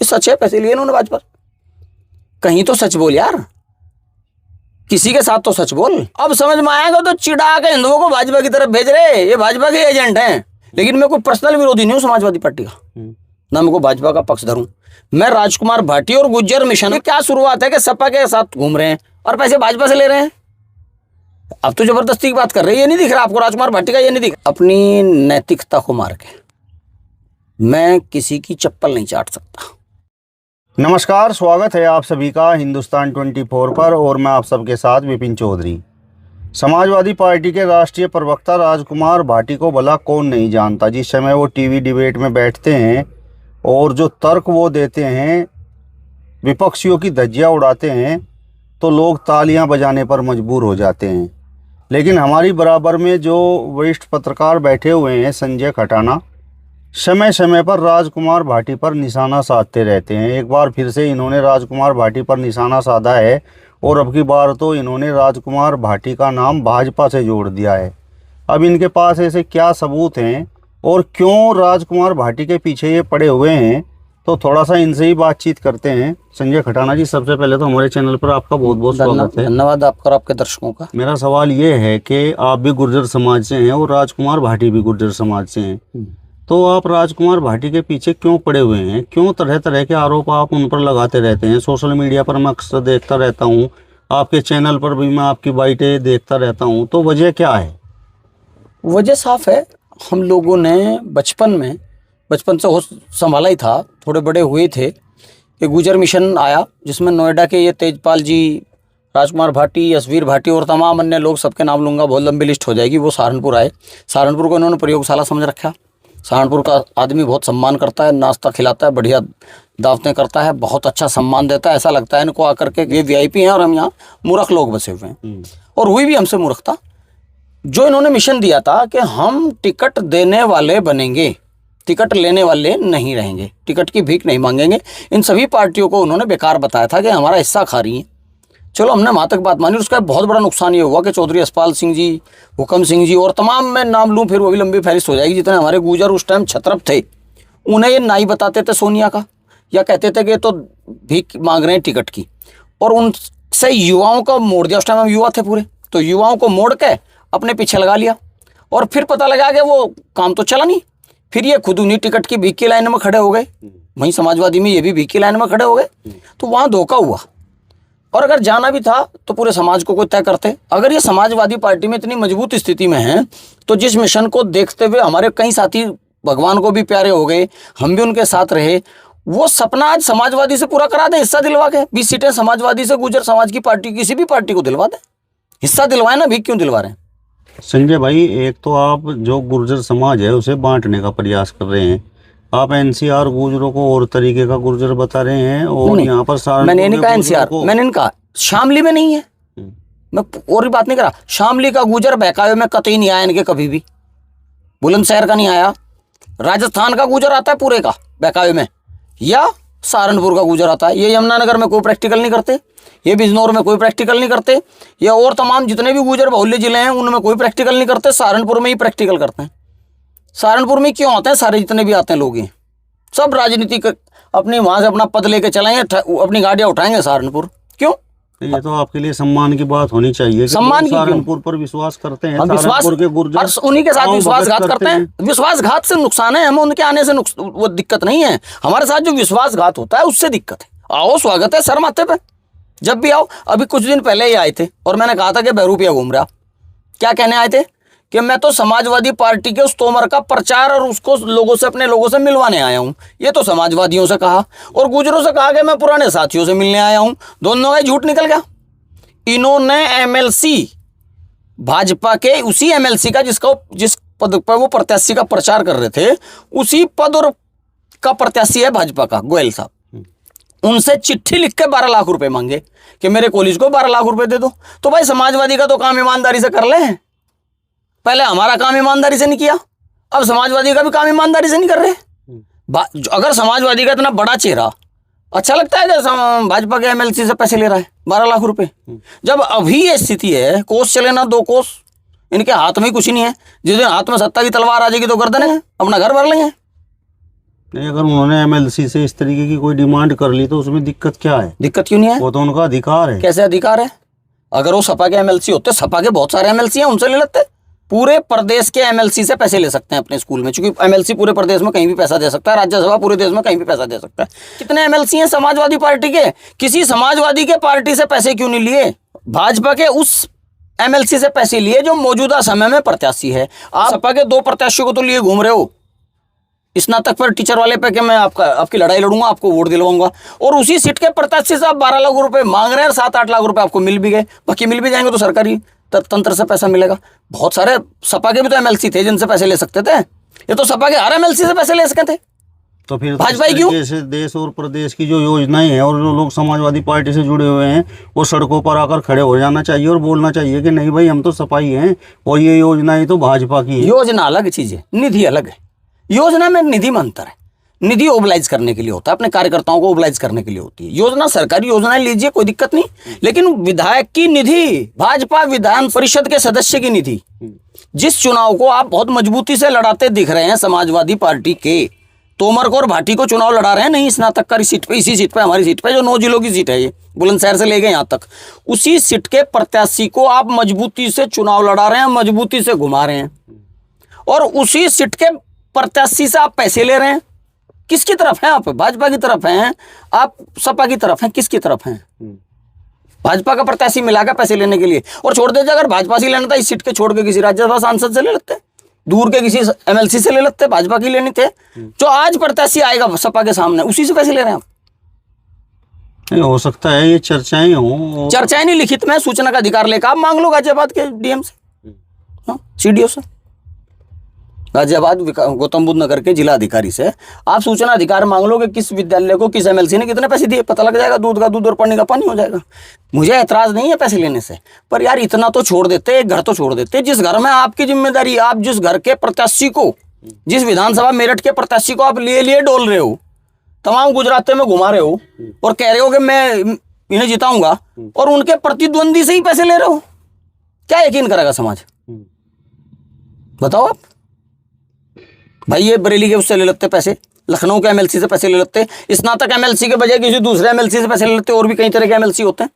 सच है, पैसे लिए इन्होंने भाजपा। कहीं तो सच बोल यार, किसी के साथ तो सच बोल। अब समझ में आएगा तो चिढ़ा के हिंदुओं को भाजपा की तरफ भेज रहे, ये भाजपा के एजेंट हैं। लेकिन मैं कोई पर्सनल विरोधी नहीं हूँ समाजवादी पार्टी का, ना मैं को भाजपा का पक्षधर हूँ। मैं राजकुमार भाटी और गुज्जर मिशन में क्या शुरुआत है कि सपा के साथ घूम रहे हैं और पैसे भाजपा से ले रहे हैं। अब तो जबरदस्ती की बात कर रहे हैं। ये नहीं दिख रहा आपको राजकुमार भाटी का? ये नहीं दिख रहा? अपनी नैतिकता को मार के मैं किसी की चप्पल नहीं चाट सकता। नमस्कार, स्वागत है आप सभी का हिंदुस्तान 24 पर और मैं आप सबके साथ विपिन चौधरी। समाजवादी पार्टी के राष्ट्रीय प्रवक्ता राजकुमार भाटी को भला कौन नहीं जानता। जिस समय वो टीवी डिबेट में बैठते हैं और जो तर्क वो देते हैं, विपक्षियों की धज्जियां उड़ाते हैं, तो लोग तालियां बजाने पर मजबूर हो जाते हैं। लेकिन हमारी बराबर में जो वरिष्ठ पत्रकार बैठे हुए हैं, संजय खटाना, समय समय पर राजकुमार भाटी पर निशाना साधते रहते हैं। एक बार फिर से इन्होंने राजकुमार भाटी पर निशाना साधा है और अब की बार तो इन्होंने राजकुमार भाटी का नाम भाजपा से जोड़ दिया है। अब इनके पास ऐसे क्या सबूत हैं और क्यों राजकुमार भाटी के पीछे ये पड़े हुए हैं, तो थोड़ा सा इनसे ही बातचीत करते हैं। संजय खटाना जी, सबसे पहले तो हमारे चैनल पर आपका बहुत बहुत स्वागत है। धन्यवाद आपका और आपके दर्शकों का। मेरा सवाल ये है कि आप भी गुर्जर समाज से हैं और राजकुमार भाटी भी गुर्जर समाज से हैं, तो आप राजकुमार भाटी के पीछे क्यों पड़े हुए हैं? क्यों तरह तरह के आरोप आप उन पर लगाते रहते हैं? सोशल मीडिया पर मैं अक्सर देखता रहता हूँ, आपके चैनल पर भी मैं आपकी बाइटें देखता रहता हूँ, तो वजह क्या है? वजह साफ है। हम लोगों ने बचपन से होश संभाला ही था, थोड़े बड़े हुए थे कि गुजर मिशन आया, जिसमें नोएडा के ये तेजपाल जी, राजकुमार भाटी, यशवीर भाटी और तमाम अन्य लोग, सबके नाम लूँगा, बहुत लंबी लिस्ट हो जाएगी। वो सहारनपुर आए। सहारनपुर को इन्होंने प्रयोगशाला समझ रखा। सहारनपुर का आदमी बहुत सम्मान करता है, नाश्ता खिलाता है, बढ़िया दावतें करता है, बहुत अच्छा सम्मान देता है। ऐसा लगता है इनको आकर के ये वीआईपी हैं और हम यहाँ मूर्ख लोग बसे हुए हैं। और हुई भी हमसे मूर्खता। जो इन्होंने मिशन दिया था कि हम टिकट देने वाले बनेंगे, टिकट लेने वाले नहीं रहेंगे, टिकट की भीख नहीं मांगेंगे, इन सभी पार्टियों को उन्होंने बेकार बताया था कि हमारा हिस्सा खा रही है। चलो, हमने वहाँ तक बात मानी। उसका बहुत बड़ा नुकसान ये हुआ कि चौधरी यशपाल सिंह जी, हुकम सिंह जी और तमाम, मैं नाम लूँ फिर वो भी लंबी फहरिस्त हो जाएगी, जितने हमारे गुजर उस टाइम छत्रप थे, उन्हें ये नाई बताते थे सोनिया का, या कहते थे कि तो भीख मांग रहे हैं टिकट की, और उनसे युवाओं का मोड़ दिया। उस टाइम हम युवा थे पूरे, तो युवाओं को मोड़ के अपने पीछे लगा लिया। और फिर पता लगा कि वो काम तो चला नहीं। फिर ये खुद उन्हीं टिकट की भीख की लाइन में खड़े हो गए, वहीं समाजवादी में ये भी भीख की लाइन में खड़े हो गए। तो वहाँ धोखा हुआ। और अगर जाना भी था तो पूरे समाज को कोई तय करते। अगर ये समाजवादी पार्टी में इतनी मजबूत स्थिति में है, तो जिस मिशन को देखते हुए हमारे कई साथी भगवान को भी प्यारे हो गए, हम भी उनके साथ रहे, वो सपना आज समाजवादी से पूरा करा दें, हिस्सा दिलवा के। 20 सीटें समाजवादी से गुजर समाज की पार्टी, किसी भी पार्टी को दिलवा दें, हिस्सा दिलवाए ना, भीख क्यों दिलवा रहे हैं? संजय भाई, एक तो आप जो गुर्जर समाज है उसे बांटने का प्रयास कर रहे हैं। आप एनसीआर गुर्जरों को और तरीके का गुर्जर बता रहे हैं, और यहाँ पर मैंने नहीं कहा एनसीआर, मैंने नहीं कहा शामली में नहीं है। मैं और भी बात नहीं कर रहा। शामली का गुजर बहकावे में कतई नहीं आया इनके, कभी भी। बुलंदशहर का नहीं आया। राजस्थान का गुजर आता है पूरे का बहकावे में, या सहारनपुर का गुजर आता है। ये यमुनानगर में कोई प्रैक्टिकल नहीं करते, ये बिजनौर में कोई प्रैक्टिकल नहीं करते, या और तमाम जितने भी गुजर बाहुल्य जिले हैं उनमें कोई प्रैक्टिकल नहीं करते। सहारनपुर में ही प्रैक्टिकल करते हैं। सहारनपुर में क्यों आते हैं? सारे जितने भी आते हैं लोग हैं, सब राजनीति अपनी वहां से अपना पद लेके चलाएंगे, अपनी गाड़ियां उठाएंगे सहारनपुर। क्यों? ये तो आपके लिए सम्मान की बात होनी चाहिए। सम्मान सहारनपुर पर विश्वास करते हैं, सहारनपुर के गुर्जर उन्हीं के साथ विश्वासघात करते हैं। विश्वासघात से नुकसान है, हमें उनके आने से वो दिक्कत नहीं है। हमारे साथ जो विश्वासघात होता है उससे दिक्कत है। आओ, स्वागत है सर माथे पे, जब भी आओ। अभी कुछ दिन पहले ही आए थे और मैंने कहा था कि बहरूपिया घूम रहा। क्या कहने आए थे? कि मैं तो समाजवादी पार्टी के उस तोमर का प्रचार और उसको लोगों से, अपने लोगों से मिलवाने आया हूं। ये तो समाजवादियों से कहा, और गुजरों से कहा कि मैं पुराने साथियों से मिलने आया हूं। दोनों का झूठ निकल गया। इन्होंने एमएलसी, भाजपा के उसी एमएलसी का जिस पद पर वो प्रत्याशी का प्रचार कर रहे थे, उसी पद और का प्रत्याशी है भाजपा का गोयल साहब। उनसे चिट्ठी लिख के 12 लाख रुपए मांगे कि मेरे कॉलेज को 12 लाख रुपए दे दो। तो भाई, समाजवादी का तो काम ईमानदारी से कर ले। पहले हमारा काम ईमानदारी से नहीं किया, अब समाजवादी का भी काम ईमानदारी से नहीं कर रहे। अगर समाजवादी का इतना बड़ा चेहरा अच्छा लगता है कि भाजपा के एमएलसी से पैसे ले रहा है 12 लाख रुपए, जब अभी ये स्थिति है, कोस चले ना 2 कोस, इनके हाथ में कुछ नहीं है। जिस दिन हाथ में सत्ता की तलवार आ जाएगी तो गर्दन है, अपना घर भर लेंगे। नहीं, अगर उन्होंने एमएलसी से इस तरीके की कोई डिमांड कर ली तो उसमें दिक्कत क्या है? दिक्कत क्यों नहीं है? वो तो उनका अधिकार है। कैसे अधिकार है? अगर वो सपा के एमएलसी होते, सपा के बहुत सारे एमएलसी हैं, उनसे ले लेते। पूरे प्रदेश के एमएलसी से पैसे ले सकते हैं अपने स्कूल में, क्योंकि एमएलसी पूरे प्रदेश में कहीं भी पैसा दे सकता है, राज्यसभा पूरे देश में कहीं भी पैसा दे सकता है। कितने एमएलसी हैं समाजवादी पार्टी के? किसी समाजवादी के पार्टी से पैसे क्यों नहीं लिए? भाजपा के उस एमएलसी से पैसे लिए जो मौजूदा समय में प्रत्याशी है। आप सपा के 2 प्रत्याशियों को तो लिए घूम रहे हो, स्नातक पर टीचर वाले पे कि मैं आपकी लड़ाई लड़ूंगा, आपको वोट दिलवाऊंगा, और उसी सीट के प्रत्याशी से आप 12 लाख रुपए मांग रहे हैं और 7-8 लाख रुपए आपको मिल भी गए। बाकी मिल भी जाएंगे तो सरकारी तंत्र से पैसा मिलेगा। बहुत सारे सपा के भी तो एमएलसी थे जिनसे पैसे ले सकते थे। ये तो सपा के हर एमएलसी से पैसे ले सकते थे। तो फिर भाजपा क्यों? जैसे देश और प्रदेश की जो योजनाएं हैं और जो लोग समाजवादी पार्टी से जुड़े हुए हैं वो सड़कों पर आकर खड़े हो जाना चाहिए और बोलना चाहिए कि नहीं भाई, हम तो सपाई हैं और ये योजनाएं तो भाजपा की है। योजना अलग चीज है, निधि अलग है। योजना में निधि में अंतर है। निधि ओबलाइज करने के लिए होता है, अपने कार्यकर्ताओं को ओबलाइज करने के लिए होती है। योजना सरकारी योजनाएं लीजिए, कोई दिक्कत नहीं, लेकिन विधायक की निधि, भाजपा विधान परिषद के सदस्य की निधि, जिस चुनाव को आप बहुत मजबूती से लड़ाते दिख रहे हैं समाजवादी पार्टी के, तोमर को और भाटी को चुनाव लड़ा रहे हैं, नहीं स्नातक की सीट पे, इसी सीट पे, हमारी सीट पे, जो 9 जिलों की सीट है, ये बुलंदशहर से ले गए यहाँ तक, उसी सीट के प्रत्याशी को आप मजबूती से चुनाव लड़ा रहे हैं, मजबूती से घुमा रहे हैं, और उसी सीट के प्रत्याशी से आप पैसे ले रहे हैं। किसकी तरफ हैं आप? भाजपा की तरफ हैं आप? सपा की तरफ हैं? किसकी तरफ हैं? भाजपा का प्रत्याशी मिलाकर पैसे लेने के लिए। और छोड़ दीजिए, अगर भाजपा से लेना था इस सीट के छोड़ के किसी राज्यसभा सांसद से ले लेते, दूर के किसी एमएलसी से ले लेते, भाजपा की लेनी थे। जो आज प्रत्याशी आएगा सपा के सामने, उसी से पैसे ले रहे हैं आप। नहीं, हो सकता है ये चर्चाएं हों। चर्चाएं नहीं, लिखित में सूचना का अधिकार लेकर आप मांग लो गाजियाबाद के डीएम से, सीडीओ से, गाजियाबाद गौतम बुद्ध नगर के जिला अधिकारी से आप सूचना अधिकार मांग लो कि किस विद्यालय को किस एमएलसी ने कितने पैसे दिए, पता लग जाएगा। दूध का दूध और पानी का पानी हो जाएगा। मुझे ऐतराज नहीं है पैसे लेने से, पर यार इतना तो छोड़ देते, एक घर तो छोड़ देते जिस घर में आपकी जिम्मेदारी, आप जिस घर के प्रत्याशी को, जिस विधानसभा मेरठ के प्रत्याशी को आप लिए डोल रहे हो, तमाम गुजरात में घुमा रहे हो और कह रहे हो कि मैं इन्हें जिताऊंगा, और उनके प्रतिद्वंदी से ही पैसे ले रहे हो, क्या यकीन करेगा समाज? बताओ आप। भाई ये बरेली के उससे ले लेते पैसे, लखनऊ के एमएलसी से पैसे ले लेते, स्नातक एमएलसी के बजाय किसी दूसरे एमएलसी से पैसे ले लेते। और भी कई तरह के एमएलसी होते हैं।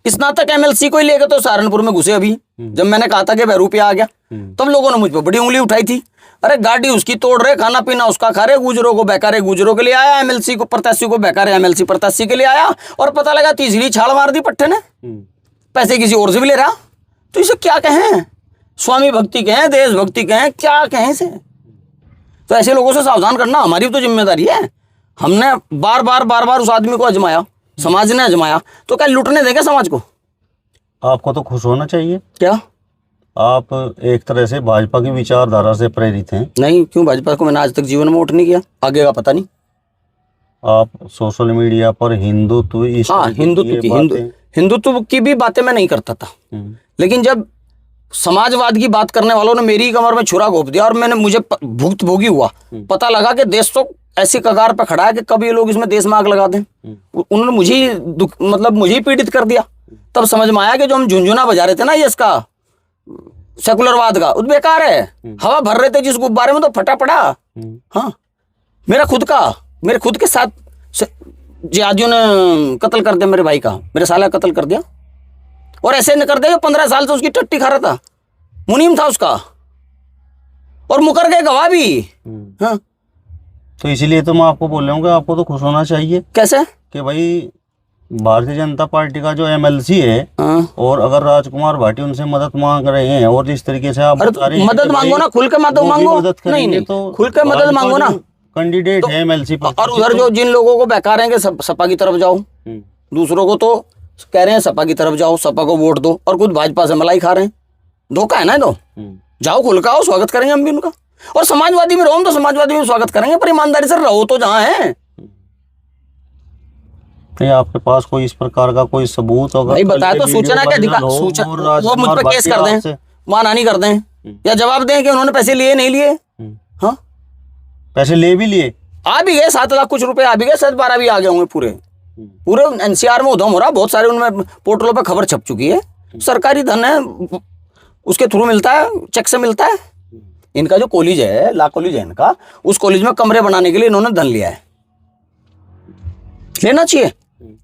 स्नातक एमएलसी को ही लेकर तो सहारनपुर में घुसे अभी, जब मैंने कहा था कि बहरूपिया आ गया, तब लोगों ने मुझ पर बड़ी उंगली उठाई थी। अरे गाड़ी उसकी तोड़ रहे, खाना पीना उसका खा रहे, गुजरों को बेकारे गुजरों के लिए आया, एमएलसी को प्रत्याशी को बेकारे एमएलसी प्रत्याशी के लिए आया, और पता लगा तीसरी छाल मार दी पट्टे ने, पैसे किसी और से भी ले रहा। तो इसे क्या कहें? स्वामी भक्ति कहें, देशभक्ति कहें, क्या कहें इसे? तो ऐसे लोगों से सावधान करना हमारी तो जिम्मेदारी है। हमने बार बार उस आदमी को आजमाया, समाज ने आजमाया, तो क्या लुटने देंगे समाज को? आपको तो खुश होना चाहिए। क्या आप एक तरह से भाजपा की विचारधारा से प्रेरित हैं? नहीं, क्यों? भाजपा को मैंने आज तक जीवन में वोट नहीं किया, आगे का पता नहीं। आप सोशल मीडिया पर हिंदुत्व, हाँ, हिंदुत्व की भी बातें मैं नहीं करता था, लेकिन जब समाजवाद की बात करने वालों ने मेरी कमर में छुरा घोंप दिया और मुझे भुगतभोगी हुआ, पता लगा कि देश तो ऐसी कगार पर खड़ा है कि कब ये लोग इसमें देश में आग लगा दें। उन्होंने मुझे ही पीड़ित कर दिया। तब समझ में आया कि जो हम झुंझुना बजा रहे थे ना, ये इसका सेकुलरवाद का, वो बेकार है। हवा भर रहे थे जिस गुब्बारे में, तो फटा पड़ा। हाँ, मेरे खुद के साथ जिहादियों ने कत्ल कर दिया मेरे भाई का, मेरे साला कत्ल कर दिया। और ऐसे न कर दिया जो 15 साल से उसकी टट्टी खा रहा था, मुनीम था उसका, और मुकर गए गवाह भी। हाँ, तो इसीलिए तो मैं आपको बोल रहा हूँ कि आपको तो खुश होना चाहिए। कैसे? कि भाई भारतीय जनता पार्टी का जो एमएलसी है, और अगर राजकुमार भाटी उनसे मदद मांग रहे हैं, और जिस तरीके से आप बता रहे हैं, मदद मांगो ना, खुल के मदद मांगो। नहीं, तो खुल के मदद मांगो ना। कैंडिडेट है एमएलसी पर, और उधर जो जिन लोगों को बेकार हैं कि सपा की तरफ जाओ, दूसरों को तो कह रहे हैं सपा की तरफ जाओ, सपा को वोट दो, और खुद भाजपा से मलाई खा रहे हैं। धोखा है ना। तो जाओ, खुल के आओ, स्वागत करेंगे हम भी उनका। और समाजवादी में रहो तो समाजवादी में स्वागत करेंगे, पर ईमानदारी से रहो तो जहां है। नहीं, आपके पास कोई इस प्रकार का कोई सबूत होगा? भाई बताए तो सूचना के अधिकार, वो मुझ पर केस कर दें, मानहानि कर दें, या जवाब दें कि उन्होंने पैसे लिए नहीं लिए। हाँ, पैसे ले भी लिए, आ भी गए, 7 लाख कुछ रुपए आ भी गए, 12 भी आ गए होंगे। पूरे एनसीआर में उधम हो रहा, बहुत सारे उनमें पोर्टलों पे खबर छप चुकी है। सरकारी धन है, उसके थ्रू मिलता है, चेक से मिलता है। इनका जो कॉलेज है, ला कॉलेज है इनका, उस कॉलेज में कमरे बनाने के लिए इन्होंने धन लिया है। लेना चाहिए,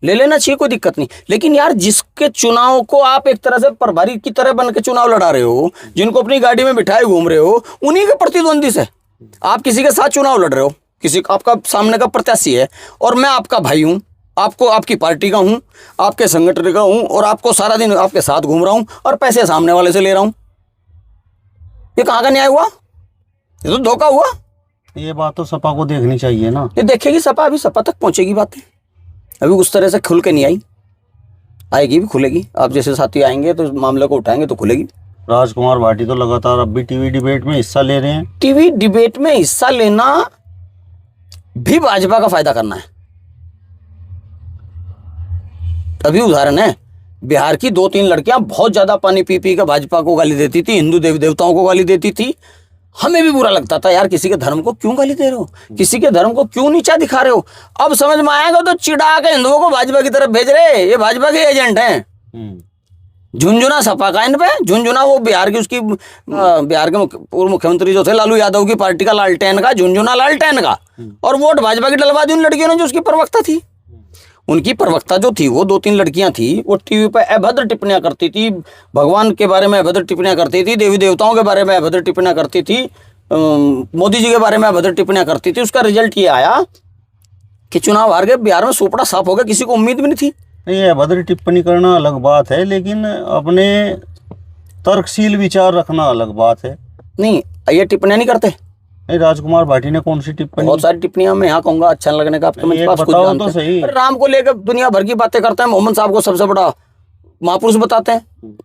ले लेना चाहिए, कोई दिक्कत नहीं। लेकिन यार जिसके चुनाव को आप एक तरह से प्रभारी की तरह बन के चुनाव लड़ा रहे हो, जिनको अपनी गाड़ी में बिठाए घूम रहे हो, उन्हीं के प्रतिद्वंदी से आप किसी के साथ चुनाव लड़ रहे हो, किसी आपका सामने का प्रत्याशी है और मैं आपका भाई हूं, आपको आपकी पार्टी का हूं, आपके संगठन का हूं और आपको सारा दिन आपके साथ घूम रहा हूं और पैसे सामने वाले से ले रहा हूं। ये कहां का न्याय हुआ? ये तो धोखा हुआ। ये बात तो सपा को देखनी चाहिए ना। ये देखेगी सपा, अभी सपा तक पहुंचेगी बातें, अभी उस तरह से खुल के नहीं आई, आएगी भी, खुलेगी। आप जैसे साथी आएंगे तो इस मामले को उठाएंगे तो खुलेगी। राजकुमार भाटी तो लगातार अब भी टीवी डिबेट में हिस्सा ले रहे हैं। टीवी डिबेट में हिस्सा लेना भी भाजपा का फायदा करना है। अभी उदाहरण है, बिहार की 2-3 लड़कियां बहुत ज्यादा पानी पी पी के भाजपा को गाली देती थी, हिंदू देवी देवताओं को गाली देती थी। हमें भी बुरा लगता था, यार किसी के धर्म को क्यों गाली दे रहे हो, किसी के धर्म को क्यों नीचा दिखा रहे हो। अब समझ में आएगा तो चिढ़ा के हिंदुओं को भाजपा की तरफ भेज रहे, ये भाजपा के एजेंट हैं। झुंझुना सपा का इन पे, झुंझुना वो बिहार की उसकी बिहार के पूर्व मुख्यमंत्री जो थे लालू यादव की पार्टी का लालटेन का, झुंझुना लालटेन का, और वोट भाजपा की डलवा दी उन लड़कियों ने जो उसकी प्रवक्ता थी। उनकी प्रवक्ता जो थी वो 2-3 लड़कियां थी, वो टीवी पर अभद्र टिप्पणियां करती थी, भगवान के बारे में अभद्र टिप्पणियां करती थी, देवी देवताओं के बारे में अभद्र टिप्पणियां करती थी, मोदी जी के बारे में अभद्र टिप्पणियां करती थी। उसका रिजल्ट ये आया कि चुनाव हार गए, बिहार में सोपड़ा साफ हो गया, किसी को उम्मीद भी नहीं थी। नहीं, अभद्र टिप्पणी करना अलग बात है, लेकिन अपने तर्कशील विचार रखना अलग बात है। नहीं, ये टिप्पणियां नहीं करते। नहीं, राजकुमार भाटी ने कौन सी टिप्पणी? बहुत सारी टिप्पणियां मैं यहाँ कहूंगा अच्छा लगने का, आपके मेरे पास खुद जानते हैं। सही। अरे राम को लेकर दुनिया भर की बातें करते हैं, मोहम्मद साहब को सबसे बड़ा महापुरुष बताते हैं,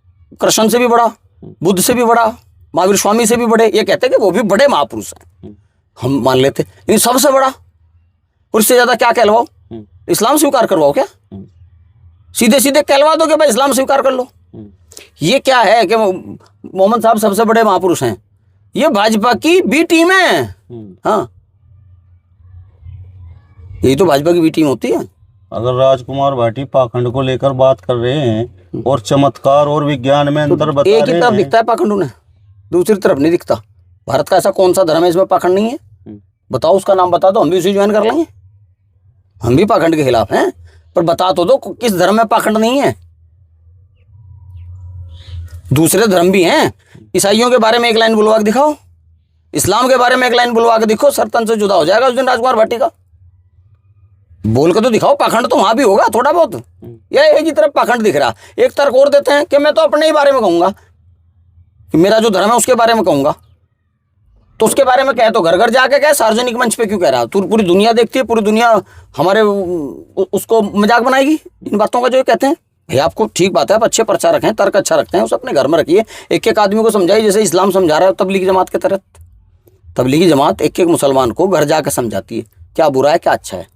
कृष्ण से भी बड़ा, बुद्ध से भी बड़ा, महावीर स्वामी से भी बड़े, ये कहते हैं कि वो भी बड़े महापुरुष हैं, हम मान लेते, लेकिन सबसे बड़ा और इससे ज्यादा क्या कहलवाओ? इस्लाम स्वीकार करवाओ क्या? सीधे सीधे कहलवा दो कि भाई इस्लाम स्वीकार कर लो। ये क्या है कि मोहम्मद साहब सबसे बड़े महापुरुष हैं, ये भाजपा की बी टीम है। हाँ, यही तो भाजपा की बी टीम होती है। अगर राजकुमार भाटी पाखंड को लेकर बात कर रहे हैं और चमत्कार और विज्ञान में अंतर बता रहे हैं, एक ही तरफ दिखता है पाखंड उन्हें, दूसरी तरफ नहीं दिखता। भारत का ऐसा कौन सा धर्म है इसमें पाखंड नहीं है? बताओ, उसका नाम बता दो, हम भी उसे ज्वाइन कर लेंगे। हम भी पाखंड के खिलाफ हैं, पर बता तो दो किस धर्म में पाखंड नहीं है। दूसरे धर्म भी हैं, ईसाइयों के बारे में एक लाइन बुलवा के दिखाओ, इस्लाम के बारे में एक लाइन बुलवा के दिखो, सरतन से जुदा हो जाएगा उस दिन राजकुमार भाटी का। बोल के तो दिखाओ, पाखंड तो वहां भी होगा थोड़ा बहुत। या एक ही तरफ पाखंड दिख रहा, एक तर्क और देते हैं कि मैं तो अपने ही बारे में कहूंगा, कि मेरा जो धर्म है उसके बारे में कहूंगा। तो उसके बारे में कहे तो घर घर जाके कहे, सार्वजनिक मंच पे क्यों कह रहा? तू पूरी दुनिया देखती है, पूरी दुनिया हमारे उसको मजाक बनाएगी इन बातों का जो कहते हैं। भाई आपको ठीक बात है, आप अच्छे प्रचारक हैं, तर्क अच्छा रखते हैं, उसे अपने घर में रखिए, एक एक आदमी को समझाइए, जैसे इस्लाम समझा रहा है तबलीगी जमात के तहत। तबलीगी जमात एक एक मुसलमान को घर जाकर समझाती है क्या बुरा है क्या अच्छा है।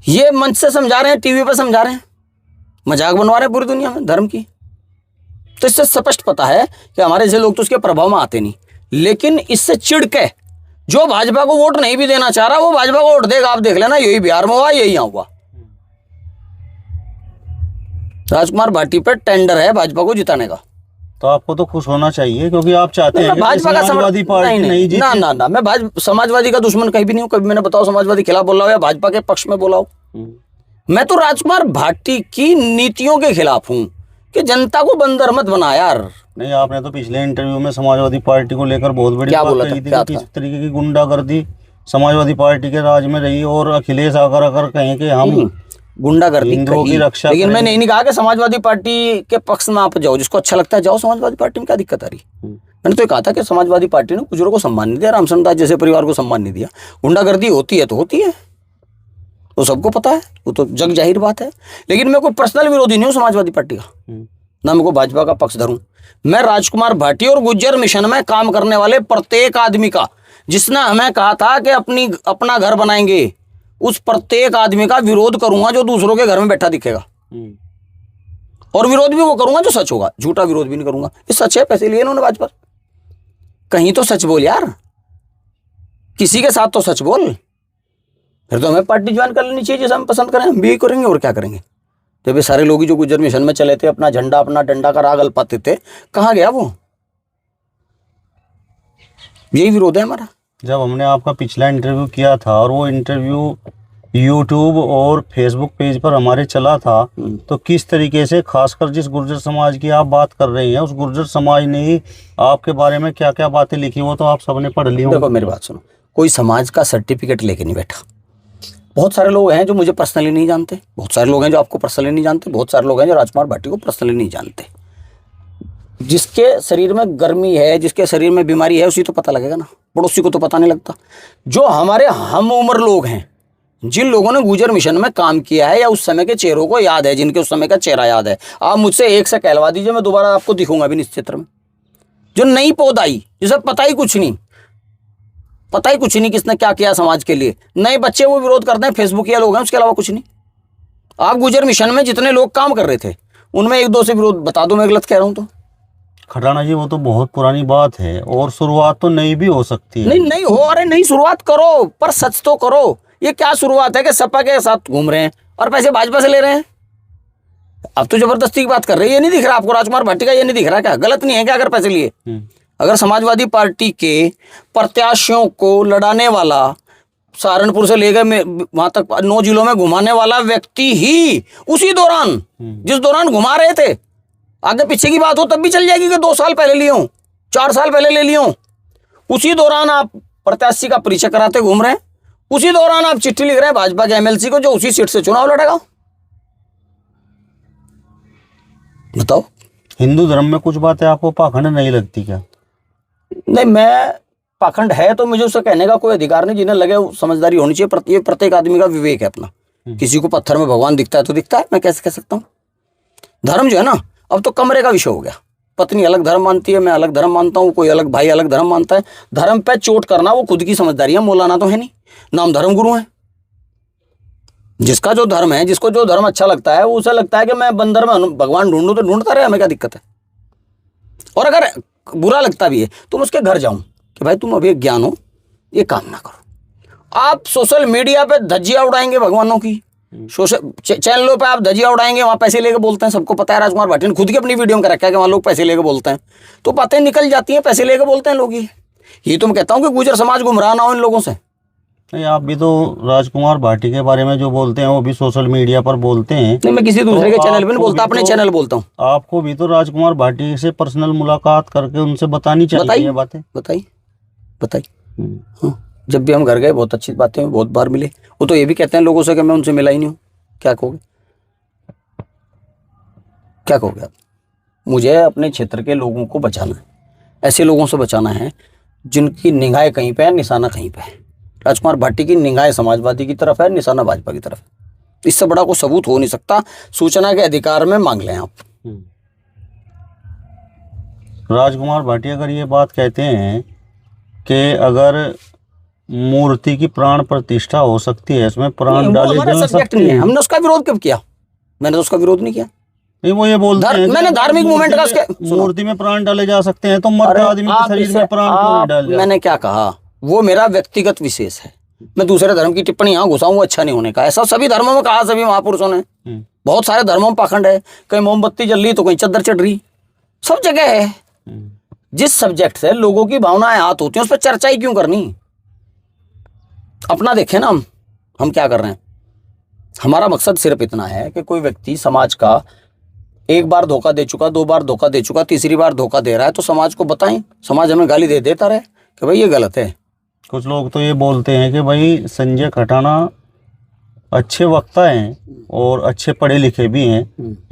ये मंच से समझा रहे हैं, टीवी पर समझा रहे हैं, मजाक बनवा रहे हैं पूरी दुनिया में धर्म की। तो इससे स्पष्ट पता है कि हमारे जैसे लोग तो उसके प्रभाव में आते नहीं, लेकिन इससे चिढ़ के जो भाजपा को वोट नहीं भी देना चाह रहा वो भाजपा को वोट देगा। आप देख लेना, यही बिहार में हुआ, यही यहाँ हुआ। राजकुमार भाटी पर टेंडर है भाजपा को जिताने का। तो आपको तो खुश होना चाहिए, क्योंकि आप चाहते हैं कि भाजपा का समाजवादी पार्टी नहीं जीते। ना मैं समाजवादी का दुश्मन कहीं भी नहीं हूँ। कभी मैंने बताओ समाजवादी खिलाफ बोला हो या भाजपा के पक्ष में बोला हो? मैं तो राजकुमार भाटी की नीतियों के खिलाफ हूँ कि जनता को बंदर मत बना यार। नहीं, आपने तो पिछले इंटरव्यू में समाजवादी पार्टी को लेकर बहुत बड़ी बात कही थी कि किस तरीके की गुंडागर्दी समाजवादी पार्टी के राज में रही, और अखिलेश अगर कहें कि हम गुंडागर्दी की रक्षा, लेकिन मैंने नहीं कहा कि समाजवादी पार्टी के पक्ष में आप जाओ, जिसको अच्छा लगता है जाओ समाजवादी पार्टी में, क्या दिक्कत आ रही। मैंने तो कहा था कि समाजवादी पार्टी ने गुजरों को सम्मान नहीं दिया, रामचंद्र दास जैसे परिवार को सम्मान नहीं दिया। गुंडागर्दी होती है तो होती है, वो सबको पता है, वो तो जग जाहिर बात है। लेकिन मैं कोई पर्सनल विरोधी नहीं हूँ समाजवादी पार्टी का, ना मैं को भाजपा का पक्ष धरूं। मैं राजकुमार भाटी और गुज्जर मिशन में काम करने वाले प्रत्येक आदमी का, जिसने हमें कहा था कि अपना घर बनाएंगे, उस प्रत्येक आदमी का विरोध करूंगा जो दूसरों के घर में बैठा दिखेगा। और विरोध भी वो करूंगा जो सच होगा, झूठा विरोध भी नहीं करूंगा। ये सच है, पैसे लिए इन्होंने भाजपा, कहीं तो सच बोल यार, किसी के साथ तो सच बोल। फिर तो हमें पार्टी ज्वाइन कर लेनी चाहिए, जैसे हम पसंद करें हम भी करेंगे, और क्या करेंगे। जब ये सारे लोग जो गुज्जर मिशन में चले थे, अपना झंडा अपना डंडा का राग अल्पाते थे, कहाँ गया वो? यही विरोध है हमारा। जब हमने आपका पिछला इंटरव्यू किया था और वो इंटरव्यू यूट्यूब और फेसबुक पेज पर हमारे चला था, तो किस तरीके से, खासकर जिस गुर्जर समाज की आप बात कर रही हैं, उस गुर्जर समाज ने ही आपके बारे में क्या क्या बातें लिखी वो तो आप सबने पढ़ ली होंगी। देखो मेरी बात सुनो, कोई समाज का सर्टिफिकेट लेके नहीं बैठा। बहुत सारे लोग हैं जो मुझे पर्सनली नहीं जानते, बहुत सारे लोग हैं जो आपको पर्सनली नहीं जानते, बहुत सारे लोग हैं जो राजकुमार भाटी को पर्सनली नहीं जानते। जिसके शरीर में गर्मी है, जिसके शरीर में बीमारी है, उसी तो पता लगेगा ना, पड़ोसी को तो पता नहीं लगता। जो हमारे हम उम्र लोग हैं, जिन लोगों ने गुजर मिशन में काम किया है या उस समय के चेहरों को याद है, जिनके उस समय का चेहरा याद है, आप मुझसे एक से कहलवा दीजिए, मैं दोबारा आपको दिखूंगा भी इस चित्र में। जो नई पौध आई, जिसे पता ही कुछ नहीं, पता ही कुछ नहीं किसने क्या किया समाज के लिए, नए बच्चे वो विरोध करते हैं, फेसबुक या लोग हैं, उसके अलावा कुछ नहीं। आप गुजर मिशन में जितने लोग काम कर रहे थे उनमें एक दो से विरोध बता दो, मैं गलत कह रहा हूं तो। खटाना जी, वो तो बहुत पुरानी बात है और शुरुआत तो नई भी हो सकती है। नहीं हो, अरे नई शुरुआत करो, पर सच तो करो। ये क्या शुरुआत है कि सपा के साथ घूम रहे हैं और पैसे भाजपा से ले रहे हैं? अब तो जबरदस्ती की बात कर रहे हैं। ये नहीं दिख रहा आपको राजकुमार भाटी का? ये नहीं दिख रहा क्या? गलत नहीं है क्या अगर पैसे लिए? अगर समाजवादी पार्टी के प्रत्याशियों को लड़ाने वाला, सहारनपुर से लेकर वहां तक 9 जिलों में घुमाने वाला व्यक्ति ही उसी दौरान, जिस दौरान घुमा रहे थे, आगे पीछे की बात हो तब भी चल जाएगी कि 2 साल पहले लिए हों, 4 साल पहले ले लिए हों, उसी दौरान आप प्रत्याशी का परिचय कराते घूम रहे हैं, उसी दौरान आप चिट्ठी लिख रहे हैं भाजपा के एमएलसी को जो उसी सीट से चुनाव लड़ेगा। बताओ, हिंदू धर्म में कुछ बातें आपको पाखंड नहीं लगती क्या? नहीं, मैं पाखंड है तो मुझे उससे कहने का कोई अधिकार नहीं। जिन्हें लगे समझदारी होनी चाहिए, प्रत्येक आदमी का विवेक है अपना। किसी को पत्थर में भगवान दिखता है तो दिखता है, मैं कैसे कह सकता हूँ। धर्म जो है ना, अब तो कमरे का विषय हो गया। पत्नी अलग धर्म मानती है, मैं अलग धर्म मानता हूँ, कोई अलग भाई अलग धर्म मानता है। धर्म पे चोट करना वो खुद की समझदारी है, मौलाना तो है नहीं, नाम धर्म गुरु है। जिसका जो धर्म है, जिसको जो धर्म अच्छा लगता है, वो उसे लगता है कि मैं बंदर में भगवान ढूंढूं तो ढूंढता रहे, हमें क्या दिक्कत है। और अगर बुरा लगता भी है तो मैं उसके घर जाऊं कि भाई तुम अभी ज्ञान हो, ये काम ना करो। आप सोशल मीडिया पे धज्जियां उड़ाएंगे भगवानों की, सोशल चैनलों पे आप धज्जियां उड़ाएंगे, वहां पैसे लेके बोलते हैं। सबको पता है, राजकुमार भाटी ने खुद की अपनी वीडियो में रखा है कि वहां लोग पैसे लेके बोलते हैं, तो बातें निकल जाती हैं, पैसे लेके बोलते हैं लोग। ये तो मैं कहता हूं कि गुजर समाज गुमराह ना हो इन लोगों से। नहीं, आप भी तो राजकुमार भाटी के बारे में जो बोलते हैं वो भी सोशल मीडिया पर बोलते हैं। नहीं, मैं किसी दूसरे के चैनल पे नहीं बोलता, अपने चैनल बोलता हूँ। आपको भी तो राजकुमार भाटी से पर्सनल मुलाकात करके उनसे बतानी चाहिए बातें। बताइए। हाँ, जब भी हम घर गए बहुत अच्छी बातें हुई, बहुत बार मिले। वो तो ये भी कहते हैं लोगों से कि मैं उनसे मिला ही नहीं हूँ। क्या कहोगे आप? मुझे अपने क्षेत्र के लोगों को बचाना है, ऐसे लोगों से बचाना है जिनकी निगाहें कहीं पे है, निशाना कहीं पे है। राजकुमार भाटी की निगाहें समाजवादी की तरफ है, निशाना भाजपा की तरफ है। इससे बड़ा कोई सबूत हो नहीं सकता। सूचना के अधिकार में मांग लें आप। राजकुमार भाटी अगर ये बात कहते हैं कि अगर मूर्ति की प्राण प्रतिष्ठा हो सकती है, इसमें प्राण डाले जा सकते हैं, हमने उसका विरोध कब किया? मैंने तो उसका विरोध नहीं किया। नहीं, वो ये बोलते हैं मैंने धार्मिक मूवमेंट का मूर्ति में प्राण डाले जा सकते हैं, तो मर्द आदमी के शरीर में प्राण क्यों नहीं डाले? मैंने क्या कहा? वो मेरा व्यक्तिगत विशेष है। मैं दूसरे धर्म की टिप्पणी यहाँ घुसाऊं, वो अच्छा नहीं होने का। ऐसा सभी धर्मों में कहा, सभी महापुरुषों ने। बहुत सारे धर्मों में पाखंड है, कहीं मोमबत्ती जल रही तो कहीं चद्दर चढ़ रही, सब जगह है। जिस सब्जेक्ट से लोगों की भावनाएं हाथ होती हैं उस पर चर्चा ही क्यों करनी? अपना देखें ना, हम क्या कर रहे हैं। हमारा मकसद सिर्फ इतना है कि कोई व्यक्ति समाज का एक बार धोखा दे चुका, 2 बार धोखा दे चुका, तीसरी बार धोखा दे रहा है तो समाज को बताएं। समाज हमें गाली देता रहे कि भाई ये गलत है। कुछ लोग तो ये बोलते हैं कि भाई संजय खटाना अच्छे वक्ता हैं और अच्छे पढ़े लिखे भी हैं,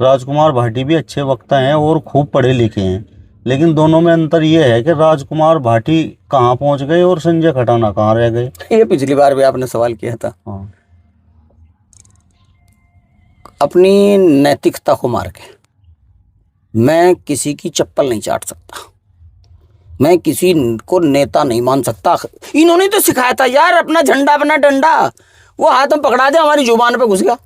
राजकुमार भाटी भी अच्छे वक्ता हैं और खूब पढ़े लिखे हैं, लेकिन दोनों में अंतर ये है कि राजकुमार भाटी कहाँ पहुंच गए और संजय खटाना कहाँ रह गए। ये पिछली बार भी आपने सवाल किया था। हाँ। अपनी नैतिकता को मार के मैं किसी की चप्पल नहीं चाट सकता, मैं किसी को नेता नहीं मान सकता। इन्होंने तो सिखाया था यार, अपना झंडा अपना डंडा। वो हाथ में पकड़ा दे, हमारी जुबान पे घुस गया।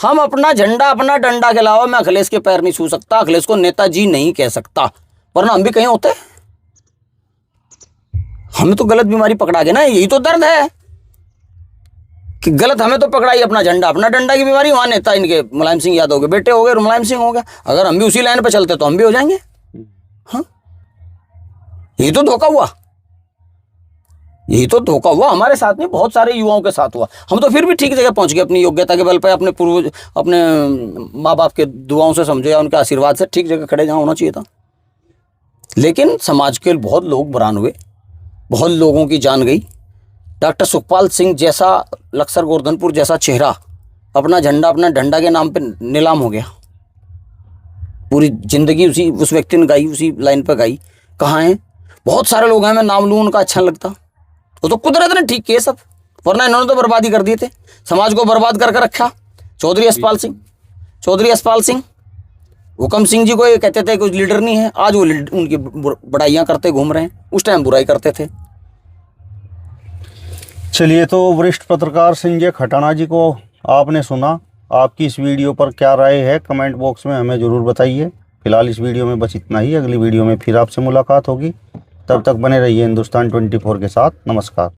हम अपना झंडा अपना डंडा के अलावा मैं अखिलेश के पैर नहीं छू सकता, अखिलेश को नेताजी नहीं कह सकता, वरना हम भी कहीं होते। हमें तो गलत बीमारी पकड़ा गया ना, यही तो दर्द है कि गलत हमें तो पकड़ाई अपना झंडा अपना डंडा की बीमारी। वहां नेता इनके मुलायम सिंह यादव के बेटे हो गए, मुलायम सिंह हो गया। अगर हम भी उसी लाइन पे चलते तो हम भी हो जाएंगे। हाँ, ये तो धोखा हुआ। यही तो धोखा हुआ हमारे साथ नहीं, बहुत सारे युवाओं के साथ हुआ। हम तो फिर भी ठीक जगह पहुंच गए अपनी योग्यता के बल पे, अपने पूर्वज, अपने माँ बाप के दुआओं से समझो या उनके आशीर्वाद से ठीक जगह खड़े जहाँ होना चाहिए था। लेकिन समाज के बहुत लोग बरान हुए, बहुत लोगों की जान गई। डॉक्टर सुखपाल सिंह जैसा, लक्सर गोवर्धनपुर जैसा चेहरा अपना झंडा, अपना डंडा के नाम पे नीलाम हो गया। पूरी जिंदगी उस व्यक्ति ने गाई, उसी लाइन पे गाई। कहाँ हैं? बहुत सारे लोग हैं, मैं नाम लूँ उनका अच्छा लगता। वो तो कुदरत ने ठीक किए सब, वरना इन्होंने तो बर्बादी कर दिए थे, समाज को बर्बाद करके रखा। चौधरी यशपाल सिंह, हुकम सिंह जी को ये कहते थे कि लीडर नहीं है, आज वो उनकी बड़ाइयाँ करते घूम रहे हैं, उस टाइम बुराई करते थे। चलिए, तो वरिष्ठ पत्रकार संजय खटाना जी को आपने सुना। आपकी इस वीडियो पर क्या राय है, कमेंट बॉक्स में हमें ज़रूर बताइए। फिलहाल इस वीडियो में बस इतना ही। अगली वीडियो में फिर आपसे मुलाकात होगी। तब तक बने रहिए हिंदुस्तान 24 के साथ। नमस्कार।